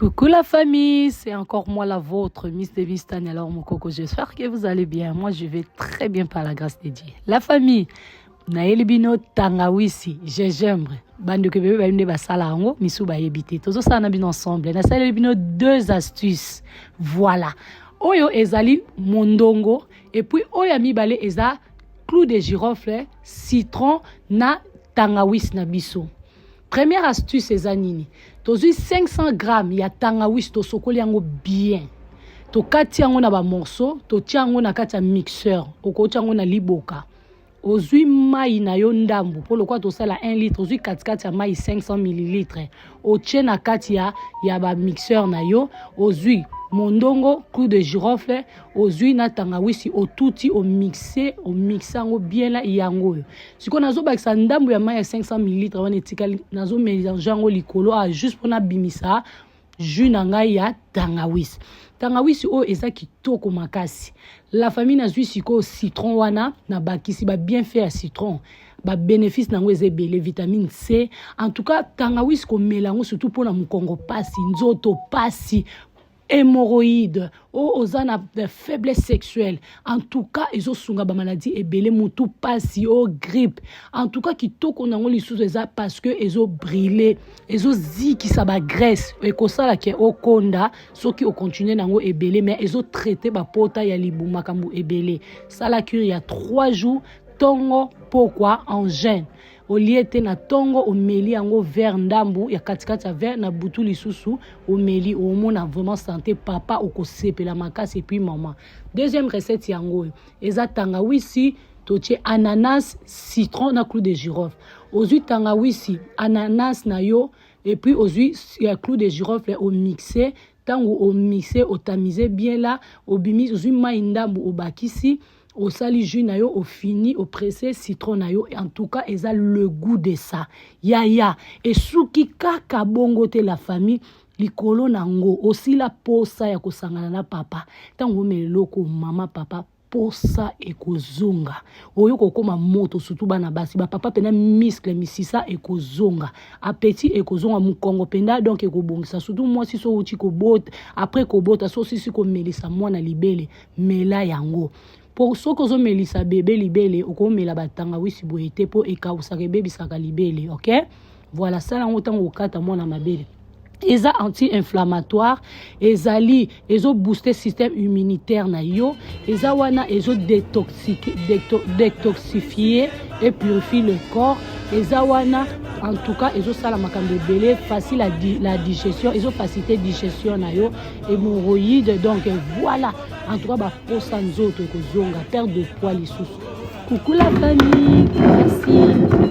Coucou la famille, c'est encore moi la vôtre, Miss Davis Tanya. Alors mon coco, j'espère que vous allez bien. Moi je vais très bien par la grâce de Dieu. La famille, naeli bino tangawisi, gingembre. Bande que bébé ba yinde ba sala ngo, misu ba yebite. Tozo sana bino ensemble. Na sala bino deux astuces. Voilà. Oyo ezali mondongo et puis oyo mibale eza clou de girofle, citron na tangawisi na biso. Première astuce eza nini? Tozui 500 grammes ya tangawisi to sokoli yango bien. To kati yango na ba morceau, to tia yango na kati ya mixeur, okoti yango na liboka. Ozui mai na yo ndambu, po lokwa to sala 1 litre, ozui kati ya mai 500 ml. Otie na kati ya ba mixeur na yo, ozui mondongo, clou de girofle, ozui na tangawisi, otuti, o mixer yango bien la yango. Siko nazo bakisa ndambu ya mai ya 500 ml, wana etikali nazo mélanger yango likolo a juste pona bimisa jus na ngai ya tangawisi. Tangawisi o eza kitoko makasi. La famille nazui siko citron wana na bakisi ba bien fait à citron. Ba bénéfice nango ezebele vitamine C. En tout cas tangawisi ko melango surtout pour na mukongo pasi, nzoto pasi, hémorroïdes, ozana de faiblesse sexuelle. En tout cas, ezo sunga ba maladie ebele mutu pasi o grippe. En tout cas, kitoko nango lisusu eza parce que ezo brûler, ezo ziki sa ba graisse e kosala ke okonda soki o continuer nango ebele mais ezo traiter ba pota ya libuma kambu ebele. Sala cure ya 3 jours tongo pourquoi en jeûne. Au lieu na tongo o meli yango vers ndambu ya katikati ya vers na butu lisusu o meli o mona vraiment santé papa o ko sepela makasi et puis maman. Deuxième recette yango eza tangawisi totie ananas, citron na clou de girofle. Ozui tangawisi, ananas na yo et puis ozui clou de girofle au mixer. Tango o mixer o tamiser bien là o bimi ozui mai ndambu o bakisi. Au sali jus na yo, au fini, au pressé citron na yo. En tout cas, ils ont le goût de ça. Ya. Et souki kaka bongo te la famille, likolo nango. Aussi la posa ya kosangana na papa. Tango meloko mama papa. Posa ekozonga. Oyo kokoma moto surtout bana basi. Ba papa pena muscle misisa ekozonga. Appétit ekozonga mukongo penda donc ekobongisa. Surtout moi si so uti ko bot après ko bota so si ko melisa mwana libele mela yango. Pour ceux qui ont melisa bébé libélé ou qu'on met la tangawisi boyete pour ekawusaka bébé saka libélé, ok? Voilà ça là autant au kata mona mabele. Eza anti-inflammatoire, ezali ezo booster système immunitaire na yo, eza wana ezo détoxifier et purifier le corps, eza wana en tout cas ezo sala makambo belé facile la digestion, ezo faciliter digestion na yo, hémorroïdes donc voilà en tout cas ba posa nzoto kozonga perte de poids lisusu. Coucou la famille, merci.